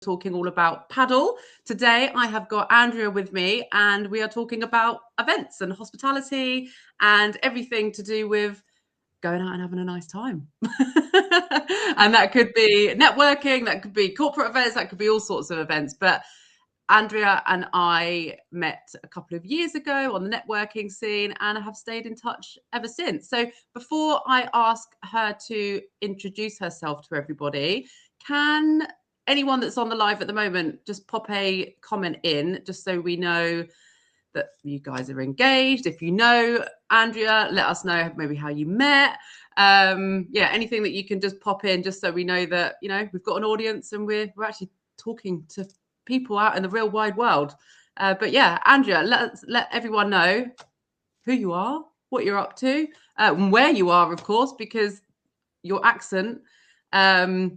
talking all about paddle. Today, I have got Andrea with me, and we are talking about events and hospitality and everything to do with going out and having a nice time. And that could be networking, that could be corporate events, that could be all sorts of events. But Andrea and I met a couple of years ago on the networking scene and have stayed in touch ever since. So before I ask her to introduce herself to everybody, can anyone that's on the live at the moment just pop a comment in, just so we know that you guys are engaged? If you know Andrea, let us know maybe how you met. Anything that you can just pop in, just so we know that, you know, we've got an audience and we're actually talking to people out in the real wide world. But yeah, Andrea, let everyone know who you are, what you're up to, and where you are, of course, because your accent,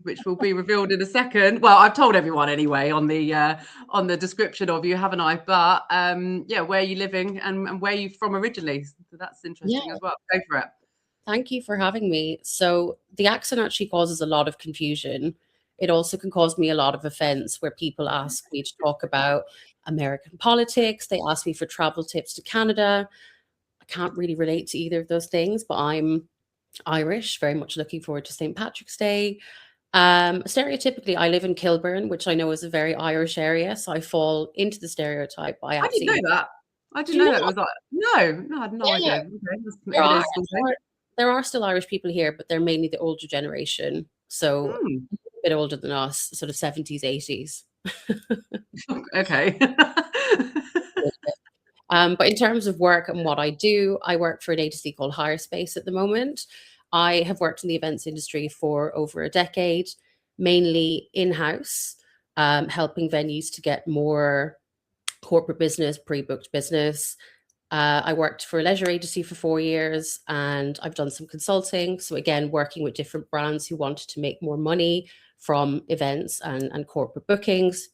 which will be revealed in a second. Well, I've told everyone anyway on the description of you, haven't I? But where are you living and where are you from originally? So that's interesting as well. Go for it. Thank you for having me. So the accent actually causes a lot of confusion. It also can cause me a lot of offense where people ask me to talk about American politics. They ask me for travel tips to Canada. I can't really relate to either of those things, but I'm Irish, very much looking forward to St. Patrick's Day. Stereotypically, I live in Kilburn, which I know is a very Irish area, so I fall into the stereotype. I didn't know that. I didn't know that. It was like, no, I had no idea. Okay, there are still Irish people here, but they're mainly the older generation. So a bit older than us, sort of 70s, 80s. Okay. But in terms of work and what I do, I work for an agency called HireSpace at the moment. I have worked in the events industry for over a decade, mainly in-house, helping venues to get more corporate business, pre-booked business. I worked for a leisure agency for 4 years, and I've done some consulting. So again, working with different brands who wanted to make more money from events and corporate bookings.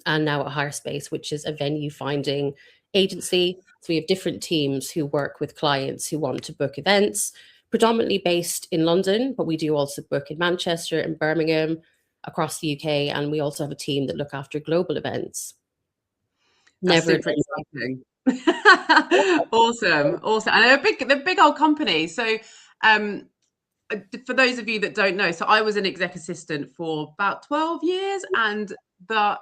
And now at HireSpace, which is a venue finding agency. So we have different teams who work with clients who want to book events, predominantly based in London, but we do also book in Manchester and Birmingham, across the UK. And we also have a team that look after global events. That's super exciting. Awesome. And they're big old companies. So for those of you that don't know, so I was an exec assistant for about 12 years, and the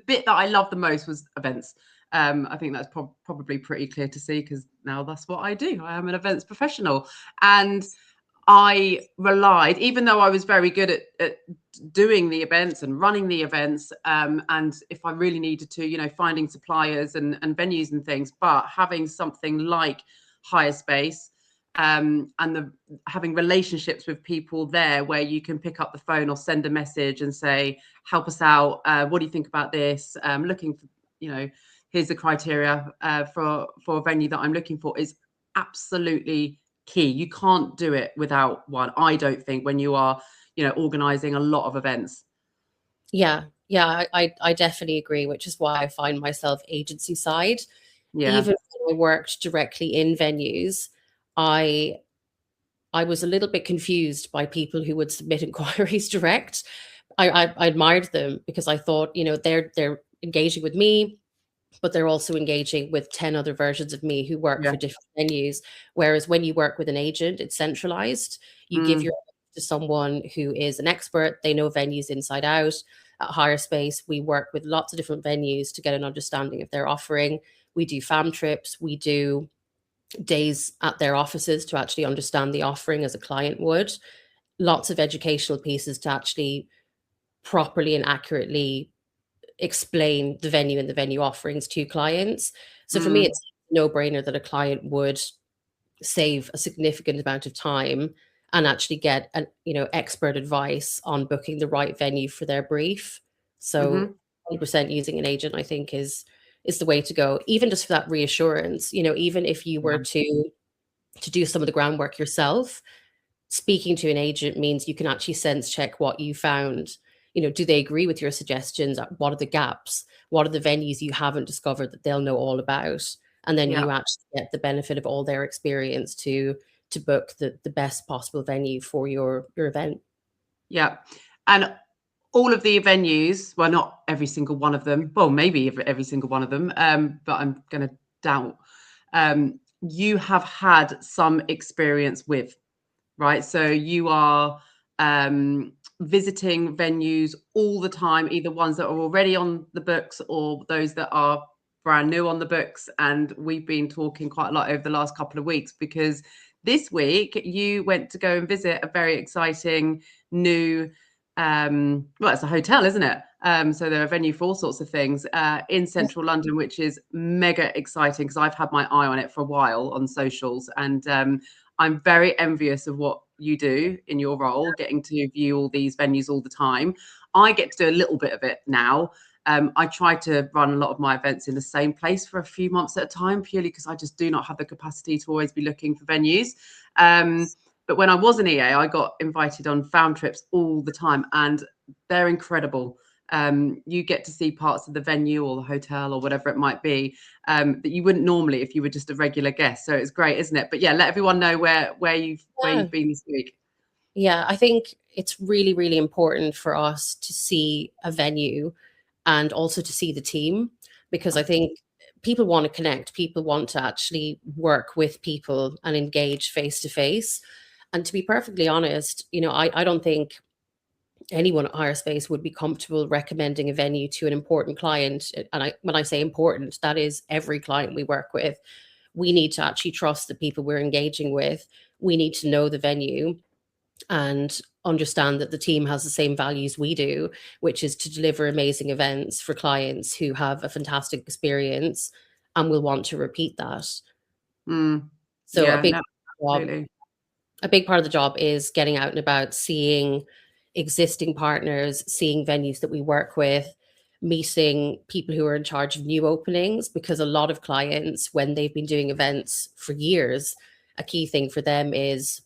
bit that I loved the most was events. I think that's probably pretty clear to see, because now that's what I do. I am an events professional, and I relied, even though I was very good at doing the events and running the events, and if I really needed to, you know, finding suppliers and venues and things, but having something like HireSpace, and having relationships with people there where you can pick up the phone or send a message and say, help us out. What do you think about this? Looking for, you know, here's the criteria for a venue that I'm looking for, is absolutely key. You can't do it without one, I don't think, when you are, you know, organizing a lot of events. Yeah, I definitely agree, which is why I find myself agency side. Yeah. Even when I worked directly in venues, I was a little bit confused by people who would submit inquiries direct. I admired them because I thought, you know, they're engaging with me, but they're also engaging with 10 other versions of me who work for different venues. Whereas when you work with an agent, it's centralized. You give your to someone who is an expert. They know venues inside out. At HireSpace, we work with lots of different venues to get an understanding of their offering. We do fam trips. We do days at their offices to actually understand the offering as a client would. Lots of educational pieces to actually properly and accurately explain the venue and the venue offerings to clients. So for me, it's a no-brainer that a client would save a significant amount of time and actually get an, you know, expert advice on booking the right venue for their brief. So 100% using an agent, I think, is the way to go, even just for that reassurance. You know, even if you were to do some of the groundwork yourself, speaking to an agent means you can actually sense check what you found. You know, do they agree with your suggestions? What are the gaps? What are the venues you haven't discovered that they'll know all about? And then you actually get the benefit of all their experience to book the best possible venue for your event. Yeah. And all of the venues, well, not every single one of them, well, maybe every single one of them, but I'm going to doubt, you have had some experience with, right? So you are visiting venues all the time, either ones that are already on the books or those that are brand new on the books. And we've been talking quite a lot over the last couple of weeks, because this week you went to go and visit a very exciting new well, it's a hotel, isn't it? So they're a venue for all sorts of things in central London, which is mega exciting, because I've had my eye on it for a while on socials, and I'm very envious of what you do in your role, getting to view all these venues all the time. I get to do a little bit of it now. I try to run a lot of my events in the same place for a few months at a time, purely because I just do not have the capacity to always be looking for venues. But when I was an EA, I got invited on found trips all the time, and they're incredible. You get to see parts of the venue or the hotel or whatever it might be that you wouldn't normally if you were just a regular guest. So it's great, isn't it? But yeah, let everyone know where you've been this week. Yeah, I think it's really, really important for us to see a venue and also to see the team, because I think people want to connect, people want to actually work with people and engage face to face. And to be perfectly honest, I don't think anyone at Higher Space would be comfortable recommending a venue to an important client. And when I say important, that is every client we work with. We need to actually trust the people we're engaging with. We need to know the venue and understand that the team has the same values we do, which is to deliver amazing events for clients who have a fantastic experience and will want to repeat that. So Yeah, no, absolutely. a big part of the job is getting out and about, seeing existing partners, seeing venues that we work with, meeting people who are in charge of new openings, because a lot of clients, when they've been doing events for years, a key thing for them is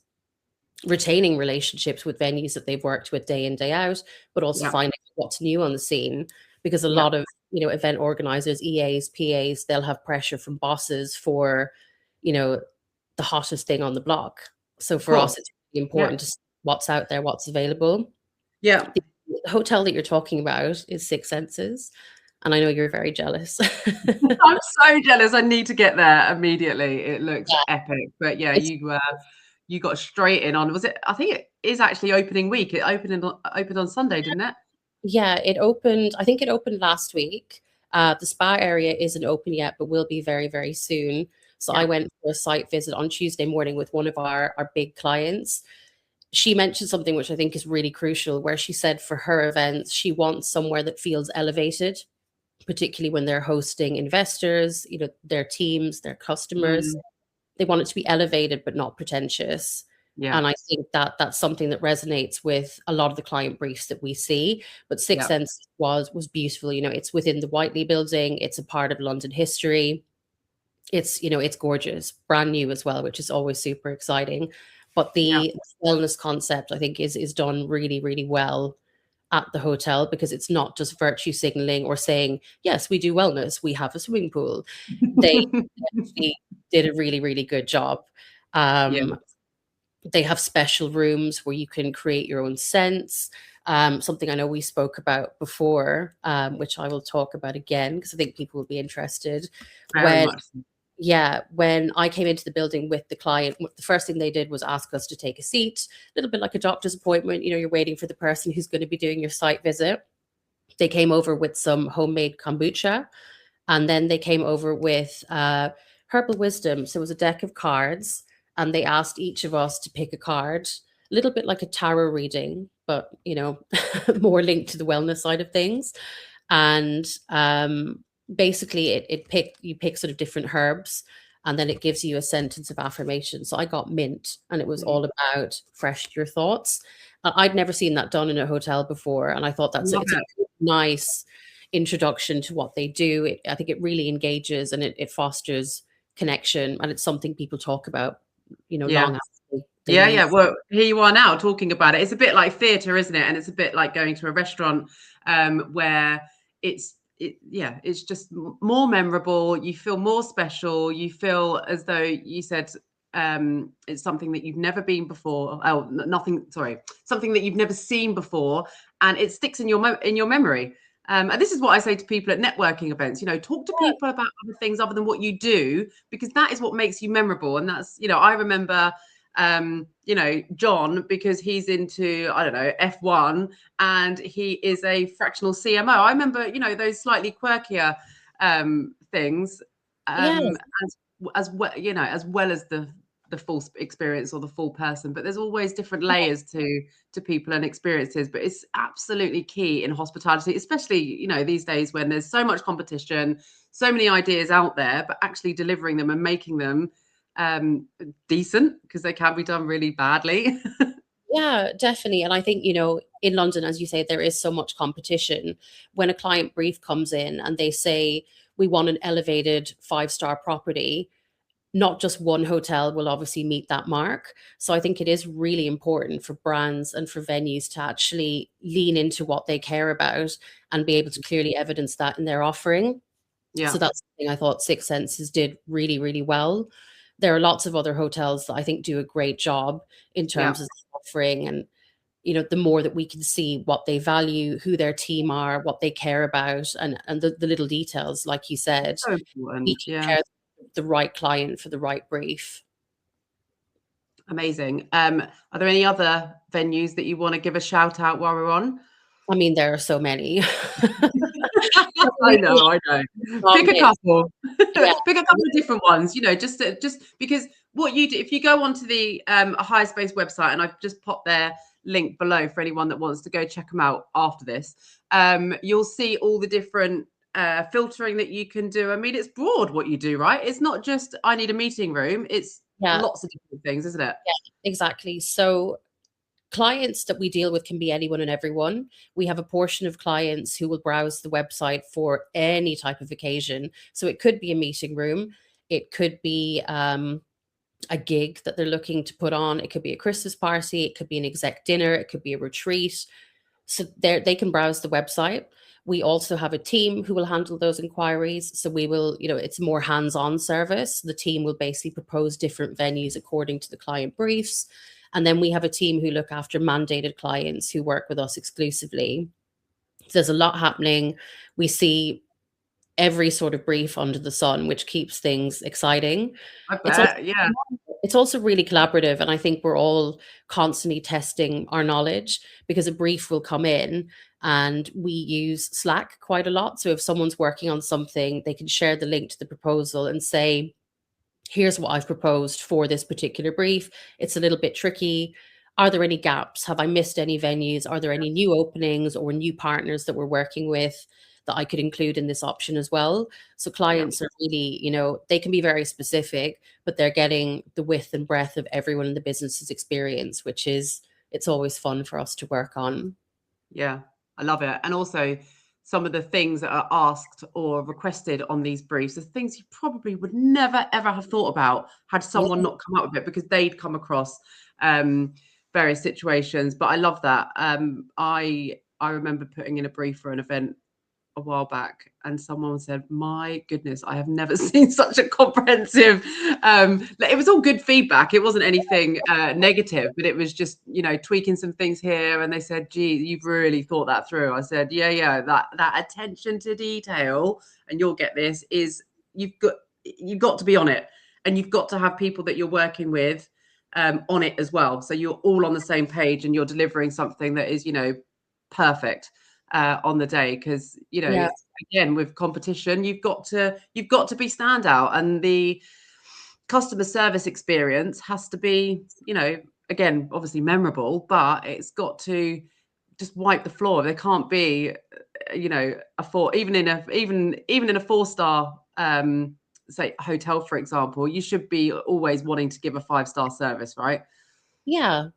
retaining relationships with venues that they've worked with day in, day out, but also finding what's new on the scene. Because a lot of, event organizers, EAs, PAs, they'll have pressure from bosses for, the hottest thing on the block. So for us, it's really important to see what's out there, what's available. Yeah. The hotel that you're talking about is Six Senses, and I know you're very jealous. I'm so jealous. I need to get there immediately. It looks epic. But yeah, you got straight in on. Was it? I think it is actually opening week. It opened on Sunday, didn't it? Yeah, it opened. I think it opened last week. The spa area isn't open yet, but will be very, very soon. So I went for a site visit on Tuesday morning with one of our big clients. She mentioned something which I think is really crucial, where she said for her events, she wants somewhere that feels elevated, particularly when they're hosting investors, their teams, their customers. They want it to be elevated, but not pretentious. Yeah. And I think that that's something that resonates with a lot of the client briefs that we see. But Six Sense was beautiful. It's within the Whiteley building. It's a part of London history. It's gorgeous, brand new as well, which is always super exciting. But the wellness concept, I think, is done really, really well at the hotel, because it's not just virtue signaling or saying, yes, we do wellness, we have a swimming pool. They actually did a really, really good job. They have special rooms where you can create your own scents. Something I know we spoke about before, which I will talk about again, because I think people will be interested. Very much so. Yeah, when I came into the building with the client, the first thing they did was ask us to take a seat, a little bit like a doctor's appointment. You're waiting for the person who's going to be doing your site visit. They came over with some homemade kombucha, and then they came over with herbal wisdom. So it was a deck of cards, and they asked each of us to pick a card, a little bit like a tarot reading, but, more linked to the wellness side of things. And basically you pick sort of different herbs, and then it gives you a sentence of affirmation. So I got mint, and it was all about fresh your thoughts. I'd never seen that done in a hotel before, and I thought it's a nice introduction to what they do. I think it really engages, and it fosters connection, and it's something people talk about, long after they leave. Well, here you are now talking about it. It's a bit like theatre, isn't it? And it's a bit like going to a restaurant where it's just more memorable. You feel more special. You feel as though you said it's something that you've never been before. Something that you've never seen before. and it sticks in your memory. And this is what I say to people at networking events, talk to people about other things other than what you do, because that is what makes you memorable. And that's, I remember, John, because he's into, I don't know, F1, and he is a fractional CMO. I remember, those slightly quirkier things, as well, as well as the full experience or the full person. But there's always different layers to people and experiences. But it's absolutely key in hospitality, especially these days when there's so much competition, so many ideas out there, but actually delivering them and making them decent, because they can be done really badly. Yeah, definitely. And I think, in London, as you say, there is so much competition. When a client brief comes in and they say, we want an elevated 5-star property, not just one hotel will obviously meet that mark. So I think it is really important for brands and for venues to actually lean into what they care about and be able to clearly evidence that in their offering. Yeah. So that's something I thought Six Senses did really, really well. There are lots of other hotels that I think do a great job in terms of offering, and the more that we can see what they value, who their team are, what they care about, and the little details, like you said, So important. we can pair the right client for the right brief. Amazing. Are there any other venues that you want to give a shout out while we're on? I mean, there are so many. I know. Pick a couple. Yeah. Pick a couple of different ones, just because what you do, if you go onto the High Space website, and I've just popped their link below for anyone that wants to go check them out after this, you'll see all the different filtering that you can do. I mean, it's broad what you do, right? It's not just, I need a meeting room. It's lots of different things, isn't it? Yeah, exactly. So clients that we deal with can be anyone and everyone. We have a portion of clients who will browse the website for any type of occasion. So it could be a meeting room. It could be a gig that they're looking to put on. It could be a Christmas party. It could be an exec dinner. It could be a retreat. So they can browse the website. We also have a team who will handle those inquiries. So we will, it's more hands-on service. The team will basically propose different venues according to the client briefs. And then we have a team who look after mandated clients who work with us exclusively. So there's a lot happening. We see every sort of brief under the sun, which keeps things exciting. I bet, It's also really collaborative. And I think we're all constantly testing our knowledge, because a brief will come in and we use Slack quite a lot. So if someone's working on something, they can share the link to the proposal and say, here's what I've proposed for this particular brief. It's a little bit tricky. Are there any gaps? Have I missed any venues? Are there any new openings or new partners that we're working with that I could include in this option as well? So clients are really, they can be very specific, but they're getting the width and breadth of everyone in the business's experience, which is, it's always fun for us to work on. Yeah, I love it. And also, some of the things that are asked or requested on these briefs are things you probably would never, ever have thought about had someone not come up with it, because they'd come across various situations. But I love that. I remember putting in a brief for an event a while back, and someone said, my goodness, I have never seen such a comprehensive it was all good feedback. It wasn't anything negative, but it was just tweaking some things here. And they said, gee, you've really thought that through. I said, yeah, that attention to detail, and you'll get this, is you've got to be on it, and you've got to have people that you're working with on it as well, so you're all on the same page and you're delivering something that is perfect on the day. Because again, with competition, you've got to be standout, and the customer service experience has to be again, obviously memorable, but it's got to just wipe the floor. There can't be a four, even in a 4-star say hotel, for example. You should be always wanting to give a 5-star service, right? Yeah,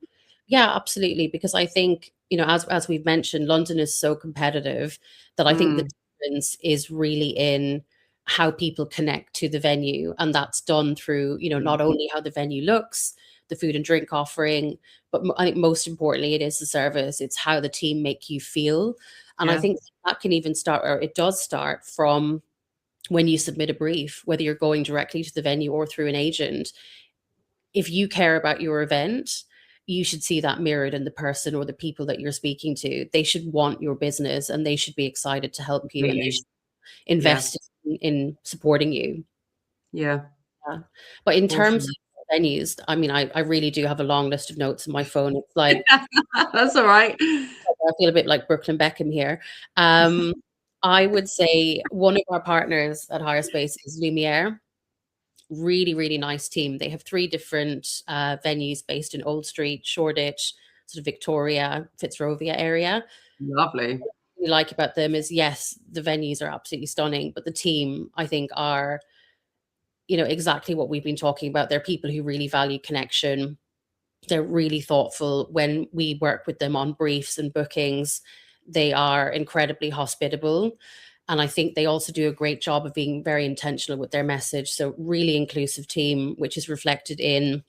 absolutely. Because I think, as we've mentioned, London is so competitive that I think the difference is really in how people connect to the venue. And that's done through, not only how the venue looks, the food and drink offering, but I think most importantly, it is the service. It's how the team make you feel. And I think that can even start, or it does start from when you submit a brief, whether you're going directly to the venue or through an agent. If you care about your event, you should see that mirrored in the person or the people that you're speaking to. They should want your business and they should be excited to help you, and they Really. should invest in supporting you. Yeah. Yeah. But in terms Awesome. of venues, I mean, I really do have a long list of notes on my phone. It's like, That's all right. I feel a bit like Brooklyn Beckham here. I would say one of our partners at Higher Space is Lumiere. Really, really nice team. They have 3 different venues based in Old Street, Shoreditch, sort of Victoria, Fitzrovia area. Lovely. What we like about them is, yes, the venues are absolutely stunning, but the team, I think, are, exactly what we've been talking about. They're people who really value connection. They're really thoughtful. When we work with them on briefs and bookings, they are incredibly hospitable. And I think they also do a great job of being very intentional with their message. So really inclusive team, which is reflected in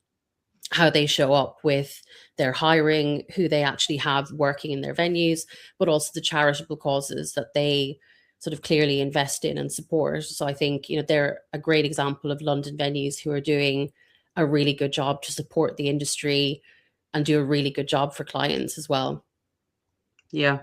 how they show up with their hiring, who they actually have working in their venues, but also the charitable causes that they sort of clearly invest in and support. So I think, they're a great example of London venues who are doing a really good job to support the industry and do a really good job for clients as well. Yeah.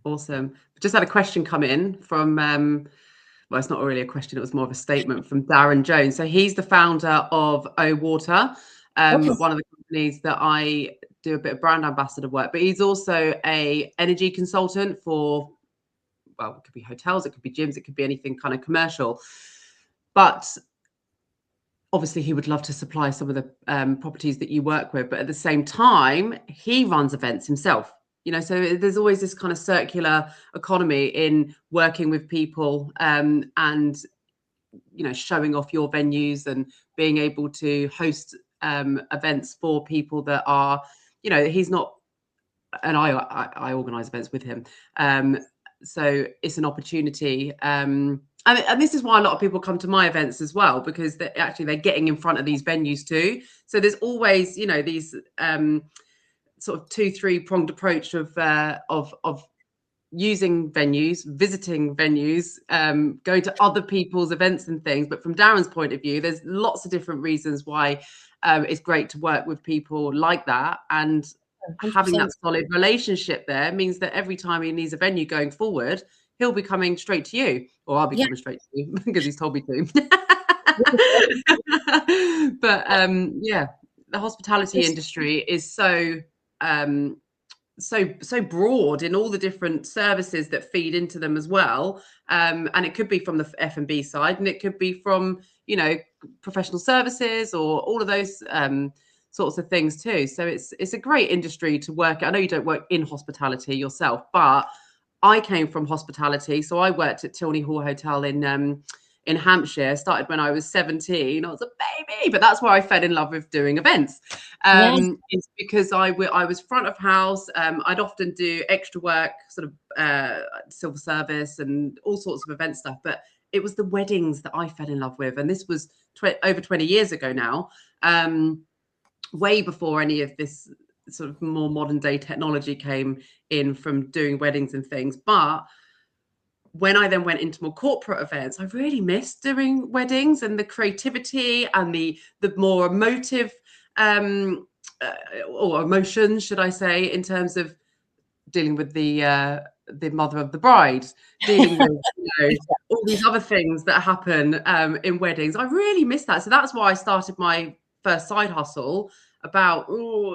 Awesome. Just had a question come in from, well, it's not really a question, it was more of a statement from Darren Jones. So he's the founder of O Water, Okay. one of the companies that I do a bit of brand ambassador work, but he's also a energy consultant for, well, it could be hotels, it could be gyms, it could be anything kind of commercial. But obviously he would love to supply some of the properties that you work with, but at the same time, he runs events himself. So there's always this kind of circular economy in working with people, and showing off your venues and being able to host events for people that are, he's not, and I organize events with him. So it's an opportunity. And this is why a lot of people come to my events as well, because they're getting in front of these venues too. So there's always, these sort of 2-3 pronged approach of using venues, visiting venues, going to other people's events and things. But from Darren's point of view, there's lots of different reasons why it's great to work with people like that. And 100%. having that solid relationship there means that every time he needs a venue going forward, he'll be coming straight to you, or I'll be coming straight to you because he's told me to. But yeah, the hospitality industry is so broad in all the different services that feed into them as well, and it could be from the F&B side, and it could be from professional services or all of those sorts of things too. So it's a great industry to work at. I know you don't work in hospitality yourself, but I came from hospitality, so I worked at Tilney Hall Hotel in Hampshire. Started when I was 17. I was a baby, but that's where I fell in love with doing events. It's because I was front of house. I'd often do extra work, sort of silver service and all sorts of event stuff. But it was the weddings that I fell in love with, and this was over 20 years ago now, way before any of this sort of more modern day technology came in from doing weddings and things. But when I then went into more corporate events, I really missed doing weddings and the creativity and the more emotive or emotions, should I say, in terms of dealing with the mother of the bride, dealing with all these other things that happen in weddings. I really miss that. So that's why I started my first side hustle about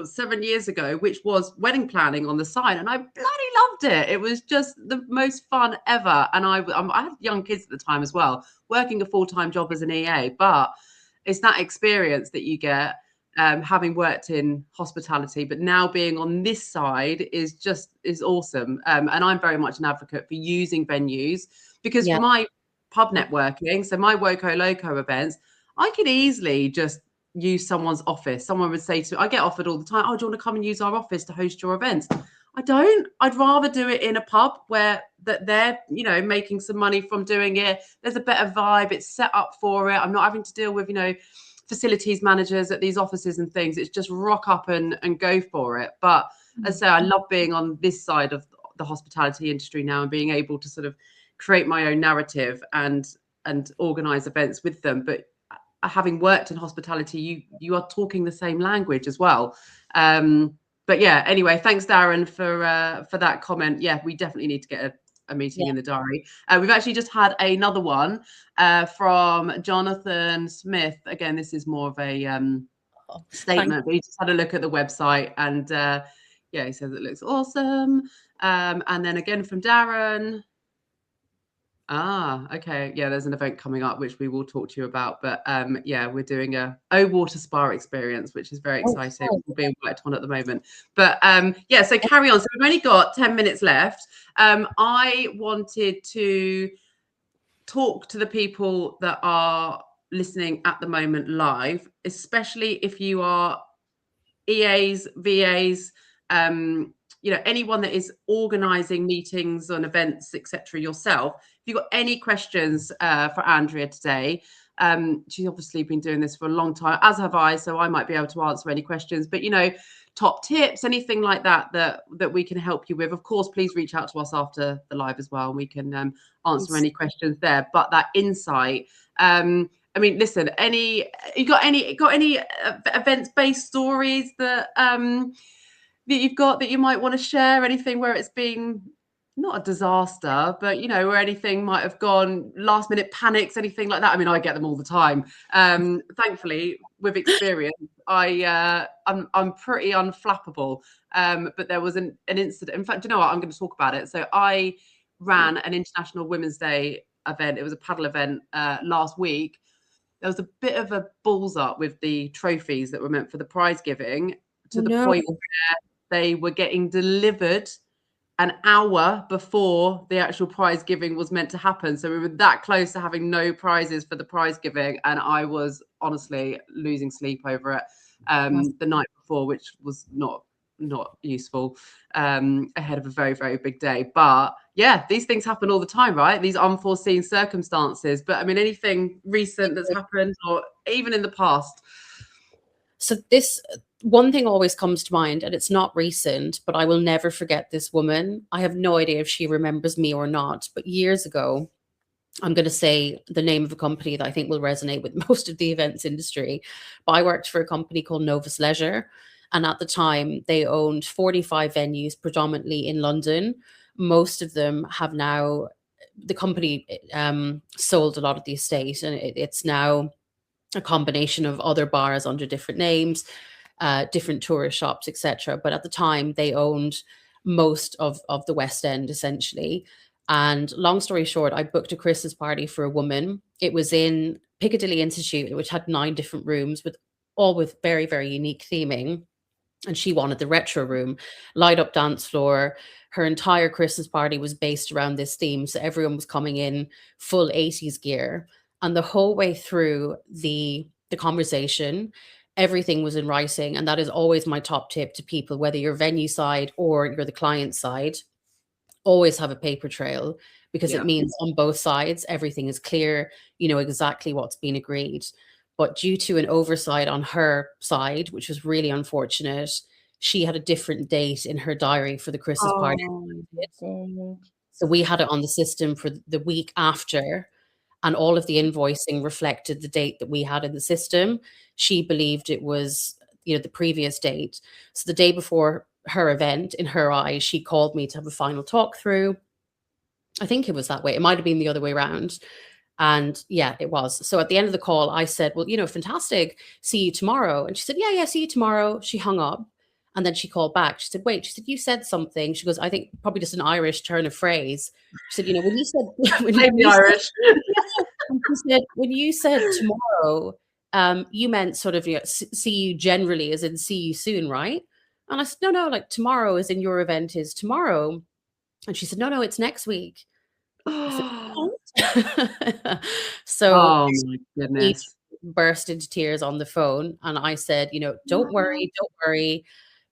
7 years ago, which was wedding planning on the side, and I bloody loved it. It was just the most fun ever. And I had young kids at the time as well, working a full-time job as an EA, but it's that experience that you get having worked in hospitality, but now being on this side is awesome. And I'm very much an advocate for using venues, because for my pub networking, so my Woco Loco events, I could easily just use someone's office. Someone would say to me, I get offered all the time, oh, do you want to come and use our office to host your events? I don't. I'd rather do it in a pub where that they're, making some money from doing it. There's a better vibe. It's set up for it. I'm not having to deal with, facilities managers at these offices and things. It's just rock up and go for it. But as I say, I love being on this side of the hospitality industry now and being able to sort of create my own narrative and organize events with them. But having worked in hospitality, you are talking the same language as well. But yeah, anyway, thanks, Darren, for that comment. Yeah, we definitely need to get a meeting in the diary. We've actually just had another one from Jonathan Smith. Again, this is more of a statement, but he just had a look at the website, and yeah, he says it looks awesome. And then again from Darren. Okay. Yeah, there's an event coming up which we will talk to you about. But yeah, we're doing a water spa experience, which is very exciting. We're being worked on at the moment. But yeah, so carry on. So we've only got 10 minutes left. I wanted to talk to the people that are listening at the moment live, especially if you are EAs, VAs, anyone that is organizing meetings and events, etc. yourself. If you've got any questions for Andrea today, she's obviously been doing this for a long time, as have I, so I might be able to answer any questions. But top tips, anything like that we can help you with, of course, please reach out to us after the live as well, and we can answer any questions there. But that insight, I mean, listen, you got any events-based stories that you've got that you might want to share? Anything where it's been not a disaster, but where anything might have gone last minute panics, anything like that? I mean, I get them all the time. Thankfully, with experience, I'm pretty unflappable. But there was an incident. In fact, you know what? I'm going to talk about it. So I ran an International Women's Day event. It was a paddle event last week. There was a bit of a balls up with the trophies that were meant for the prize giving, to the point where they were getting delivered an hour before the actual prize giving was meant to happen. So we were that close to having no prizes for the prize giving, and I was honestly losing sleep over it the night before, which was not useful ahead of a very, very big day. But yeah, these things happen all the time, right? These unforeseen circumstances. But I mean, anything recent that's happened, or even in the past? So this one thing always comes to mind, and it's not recent, but I will never forget this woman. I have no idea if she remembers me or not, but years ago, I'm going to say the name of a company that I think will resonate with most of the events industry. But I worked for a company called Novus Leisure. And at the time, they owned 45 venues, predominantly in London. Most of them have now, the company sold a lot of the estate, and it's now a combination of other bars under different names, different tourist shops, etc. But at the time, they owned most of the West End, essentially. And long story short, I booked a Christmas party for a woman. It was in Piccadilly Institute, which had 9 different rooms, all with very, very unique theming. And she wanted the retro room, light up dance floor. Her entire Christmas party was based around this theme. So everyone was coming in full 80s gear. And the whole way through the conversation, everything was in writing. And that is always my top tip to people, whether you're venue side or you're the client side. Always have a paper trail, because it means on both sides, everything is clear, you know exactly what's been agreed. But due to an oversight on her side, which was really unfortunate, she had a different date in her diary for the Christmas party. So we had it on the system for the week after, and all of the invoicing reflected the date that we had in the system. She believed it was, the previous date. So the day before her event, in her eyes, she called me to have a final talk through. I think it was that way. It might have been the other way around. And yeah, it was. So at the end of the call, I said, well, fantastic. See you tomorrow. And she said, yeah, see you tomorrow. She hung up. And then she called back. She said, wait, she said, you said something. She goes, I think probably just an Irish turn of phrase. She said, when you said, Irish. She said, when you said tomorrow, you meant sort of, see you generally, as in see you soon, right? And I said, no, like tomorrow as in your event is tomorrow. And she said, no, it's next week. So oh my goodness, burst into tears on the phone. And I said, don't worry,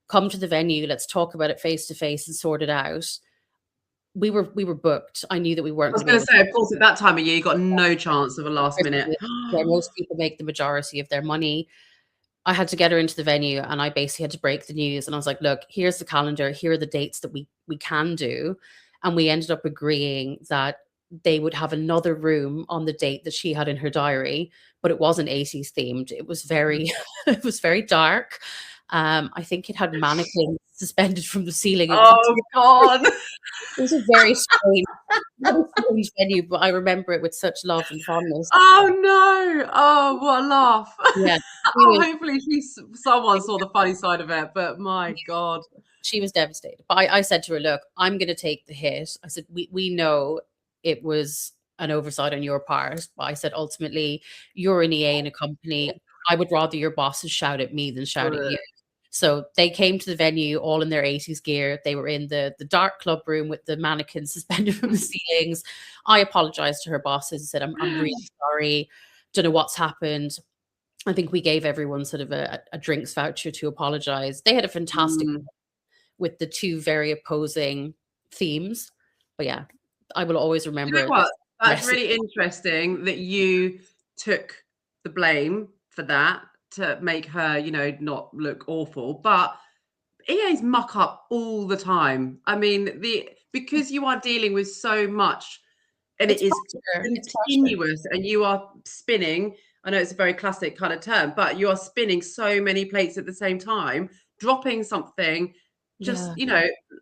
come to the venue. Let's talk about it face to face and sort it out. We were booked. I knew that we weren't. I was going to say, of course, at that time of year, you got no chance of a last minute. Where most people make the majority of their money. I had to get her into the venue, and I basically had to break the news. And I was like, look, here's the calendar. Here are the dates that we can do. And we ended up agreeing that they would have another room on the date that she had in her diary, but it wasn't 80s themed. It was very it was very dark. I think it had mannequins suspended from the ceiling. Oh God. It was a very strange venue, but I remember it with such love and fondness. Oh no. Oh, what a laugh. Yeah, Oh, hopefully someone saw the funny side of it, but my God. she was devastated. But I said to her, look, I'm going to take the hit. I said, we know it was an oversight on your part. But I said, ultimately, you're an EA in a company. I would rather your bosses shout at me than shout at you. So they came to the venue all in their 80s gear. They were in the dark club room with the mannequins suspended from the ceilings. I apologized to her bosses and said, I'm really sorry. Don't know what's happened. I think we gave everyone sort of a drinks voucher to apologize. They had a fantastic with the two very opposing themes. But yeah, I will always remember. You know what? That's really interesting that you took the blame for that to make her, not look awful. But EAs muck up all the time. I mean, because you are dealing with so much and it is continuous and you are spinning. I know it's a very classic kind of term, but you are spinning so many plates at the same time, dropping something, just,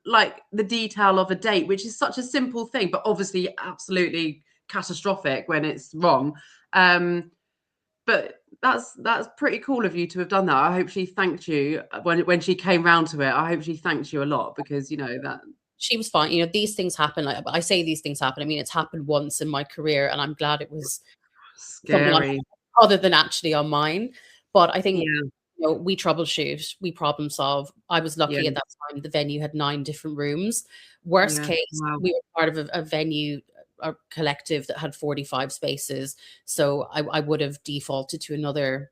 like the detail of a date, which is such a simple thing, but obviously absolutely catastrophic when it's wrong. But that's pretty cool of you to have done that. I hope she thanked you when she came round to it. I hope she thanked you a lot because that she was fine. These things happen. I say these things happen. I mean, it's happened once in my career, and I'm glad it was scary other than actually on mine. But I think we troubleshoot, we problem solve. I was lucky at that time. The venue had 9 different rooms. Worst case, we were part of a venue, a collective that had 45 spaces. So I would have defaulted to another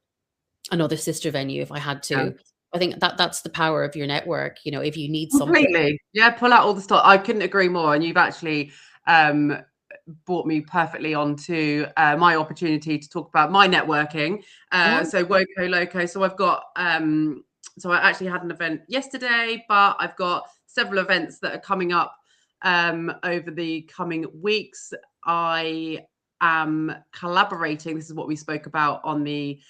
sister venue if I had to. Yeah. I think that's the power of your network. If you need something. Yeah, pull out all the stuff. I couldn't agree more. And you've actually brought me perfectly onto my opportunity to talk about my networking. So Woco Loco. So I've got so I actually had an event yesterday, but I've got several events that are coming up over the coming weeks. I am collaborating. This is what we spoke about on the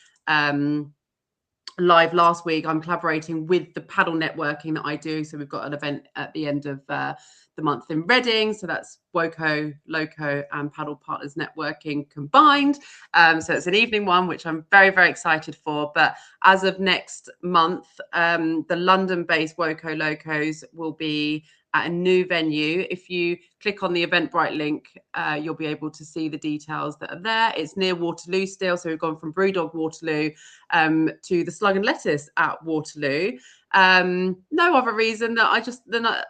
live last week. I'm collaborating with the paddle networking that I do. So we've got an event at the end of the month in Reading. So that's Woco, Loco and Paddle Partners Networking combined. So it's an evening one, which I'm very, very excited for. But as of next month, the London-based Woco Locos will be at a new venue. If you click on the Eventbrite link, you'll be able to see the details that are there. It's near Waterloo still. So we've gone from Brewdog Waterloo to the Slug and Lettuce at Waterloo. No other reason that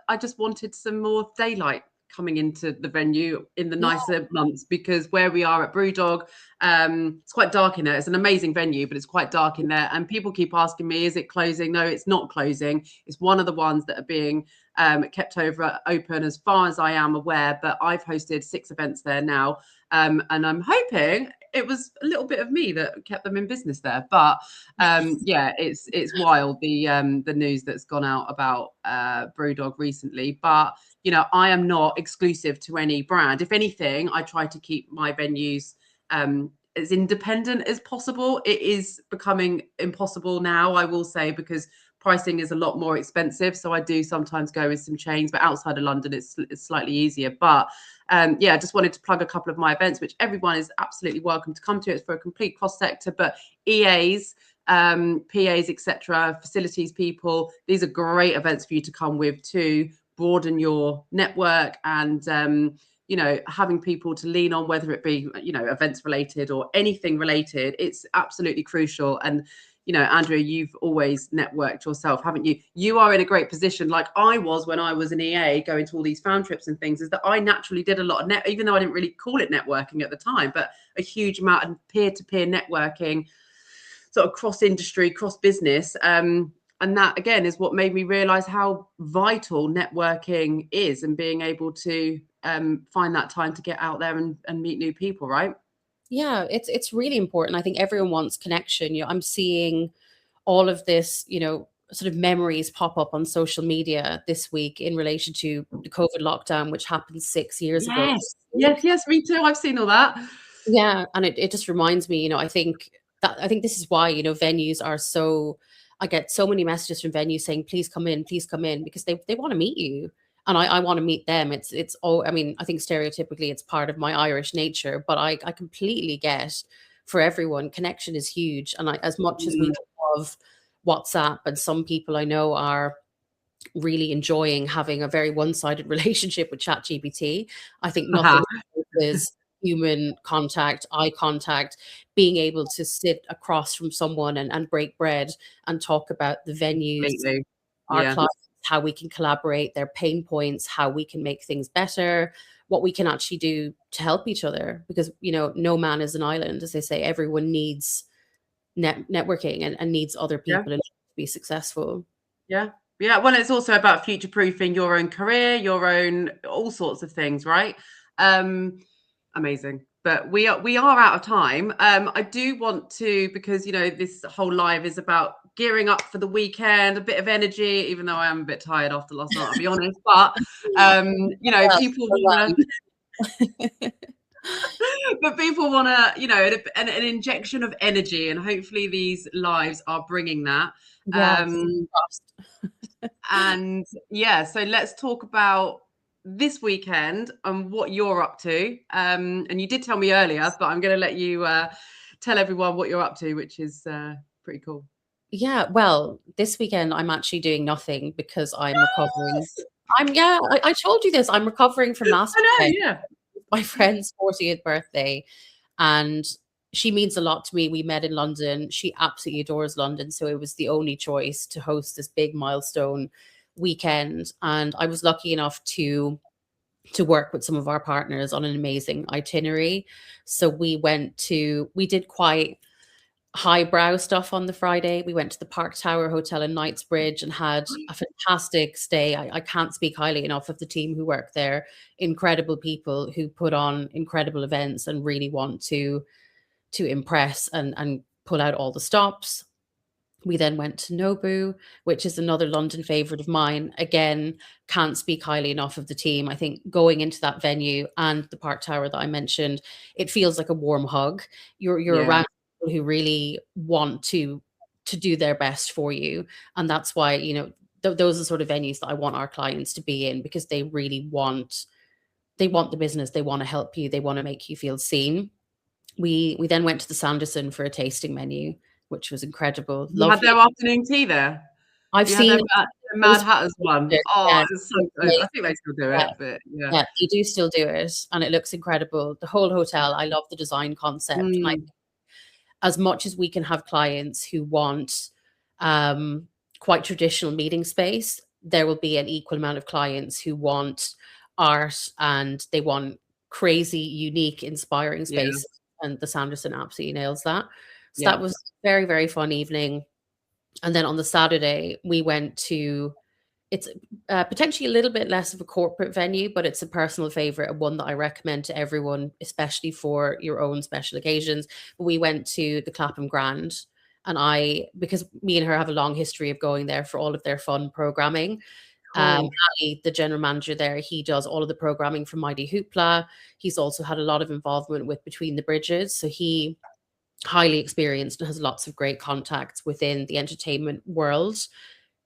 I just wanted some more daylight coming into the venue in the nicer months, because where we are at Brewdog, it's quite dark in there. It's an amazing venue, but it's quite dark in there. And people keep asking me, is it closing? No, it's not closing. It's one of the ones that are being kept open as far as I am aware. But I've hosted 6 events there now. And I'm hoping it was a little bit of me that kept them in business there. But it's wild, the news that's gone out about Brewdog recently. But I am not exclusive to any brand. If anything, I try to keep my venues as independent as possible. It is becoming impossible now, I will say, because pricing is a lot more expensive. So I do sometimes go with some chains, but outside of London, it's slightly easier. But I just wanted to plug a couple of my events, which everyone is absolutely welcome to come to. It's for a complete cross sector, but EAs, PAs, etc., facilities people, these are great events for you to come with to broaden your network and having people to lean on, whether it be events related or anything related. It's absolutely crucial. And Andrea, you've always networked yourself, haven't you? You are in a great position, like I was when I was an EA going to all these fan trips and things, is that I naturally did a lot of even though I didn't really call it networking at the time, but a huge amount of peer-to-peer networking, sort of cross-industry, cross-business. And that, again, is what made me realize how vital networking is, and being able to find that time to get out there and meet new people, right? Yeah, it's really important. I think everyone wants connection. I'm seeing all of this, sort of memories pop up on social media this week in relation to the COVID lockdown, which happened 6 years ago. Yes, me too. I've seen all that. Yeah, and it just reminds me, I think this is why, venues are so. I get so many messages from venues saying, please come in, because they want to meet you. And I want to meet them. It's all, I mean, I think stereotypically it's part of my Irish nature, but I completely get, for everyone, connection is huge. And as much as we love WhatsApp, and some people I know are really enjoying having a very one-sided relationship with ChatGPT, I think nothing is human contact, eye contact, being able to sit across from someone and break bread and talk about the venues, our clients, how we can collaborate, their pain points, how we can make things better, what we can actually do to help each other. Because, no man is an island, as they say. Everyone needs networking and needs other people to be successful. Yeah. Well, it's also about future-proofing your own career, your own all sorts of things, right? Amazing. But we are out of time. I do want to, because this whole live is about gearing up for the weekend, a bit of energy, even though I am a bit tired after last night, I'll be honest. But people want to. But people want to, an injection of energy, and hopefully these lives are bringing that. And so let's talk about this weekend and what you're up to. And you did tell me earlier, but I'm going to let you tell everyone what you're up to, which is pretty cool. Yeah, well, this weekend I'm actually doing nothing because I'm recovering. I told you this. I'm recovering from last weekend. Yeah. My friend's 40th birthday, and she means a lot to me. We met in London. She absolutely adores London, so it was the only choice to host this big milestone weekend. And I was lucky enough to work with some of our partners on an amazing itinerary. So we did quite highbrow stuff on the Friday. We went to the Park Tower Hotel in Knightsbridge and had a fantastic stay. I can't speak highly enough of the team who work there. Incredible people who put on incredible events and really want to impress and pull out all the stops. We then went to Nobu, which is another London favorite of mine. Again, can't speak highly enough of the team. I think going into that venue and the Park Tower that I mentioned, it feels like a warm hug. You're around people who really want to do their best for you. And that's why, those are the sort of venues that I want our clients to be in, because they really want the business. They want to help you. They want to make you feel seen. We then went to the Sanderson for a tasting menu, which was incredible. You had their afternoon tea there. I've seen the Mad Hatters one. Oh, it's so good. I think they still do it, but yeah, they do still do it, and it looks incredible. The whole hotel, I love the design concept. And as much as we can have clients who want quite traditional meeting space, there will be an equal amount of clients who want art and they want crazy, unique, inspiring space. And the Sanderson absolutely nails that. So that was a very, very fun evening. And then on the Saturday, we went to, it's potentially a little bit less of a corporate venue, but it's a personal favorite, and one that I recommend to everyone, especially for your own special occasions. We went to the Clapham Grand, and because me and her have a long history of going there for all of their fun programming. Ali, the general manager there, he does all of the programming for Mighty Hoopla. He's also had a lot of involvement with Between the Bridges. So he highly experienced and has lots of great contacts within the entertainment world.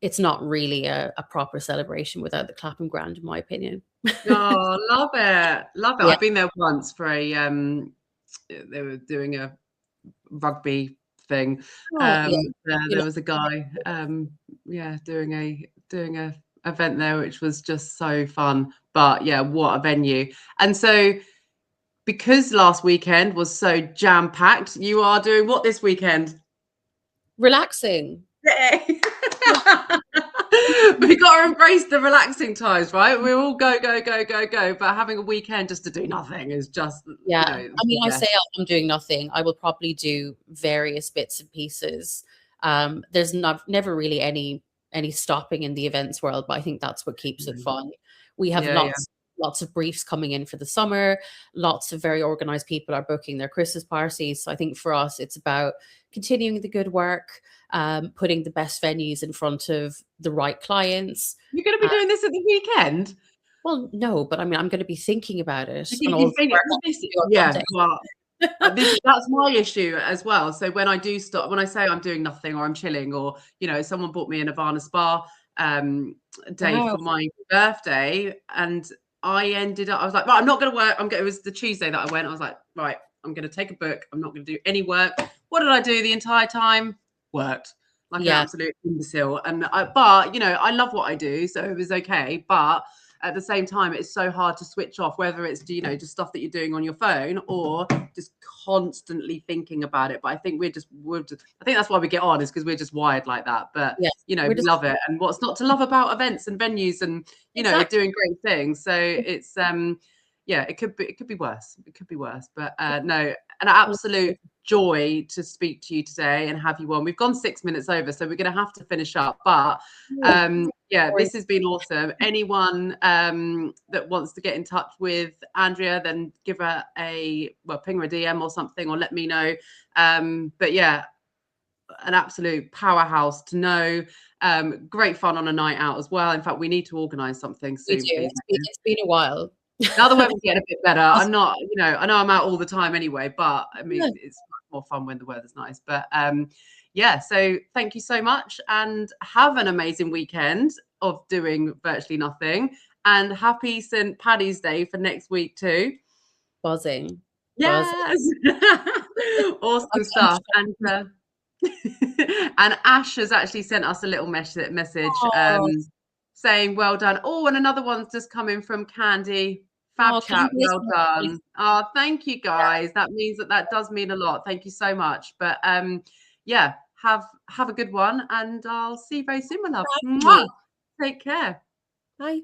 It's not really a proper celebration without the Clapham Grand, in my opinion. Oh, love it. Yeah. I've been there once for they were doing a rugby thing. There was a guy doing a event there, which was just so fun. But yeah, what a venue. And so because last weekend was so jam-packed, you are doing what this weekend? Relaxing. Yeah. We got to embrace the relaxing times, right? We all go. But having a weekend just to do nothing is just, I mean, I say I'm doing nothing. I will probably do various bits and pieces. There's never really any stopping in the events world, but I think that's what keeps it fun. We have lots of briefs coming in for the summer. Lots of very organized people are booking their Christmas parties. So I think for us, it's about continuing the good work, putting the best venues in front of the right clients. You're going to be doing this at the weekend? Well, no, but I mean, I'm going to be thinking about it and all You the think, work well, I this, can do on yeah, Monday. well, that's my issue as well. So when I do stop, when I say I'm doing nothing or I'm chilling, or someone bought me a Nirvana spa day Wow. for my birthday, and I was like, right, I'm not going to work. It was the Tuesday that I went. I was like, right, I'm going to take a book. I'm not going to do any work. What did I do the entire time? Worked like an Yeah. absolute imbecile. But I love what I do, so it was okay. But at the same time, it's so hard to switch off, whether it's just stuff that you're doing on your phone or just constantly thinking about it. But I think I think that's why we get on, is because we're just wired like that. But Yeah. we Just, love it, and what's not to love about events and venues, and exactly. doing great things. So it's it could be worse. It could be worse. But no, an absolute joy to speak to you today and have you on. We've gone 6 minutes over, so we're going to have to finish up. But this has been awesome. Anyone that wants to get in touch with Andrea, then give her ping her a DM or something, or let me know. But yeah, an absolute powerhouse to know. Great fun on a night out as well. In fact, we need to organise something soon, please. It's been a while. Now the weather's getting a bit better. I'm not, I know I'm out all the time anyway, but I mean, it's much more fun when the weather's nice. But so thank you so much, and have an amazing weekend of doing virtually nothing, and happy St. Paddy's Day for next week too. Buzzing. Yes. Awesome stuff. And and Ash has actually sent us a little message saying well done. Oh, and another one's just coming from Candy. Fab chat, well done. Oh, thank you guys. That means that does mean a lot. Thank you so much. But have a good one, and I'll see you very soon, my love. Mwah. Take care. Bye.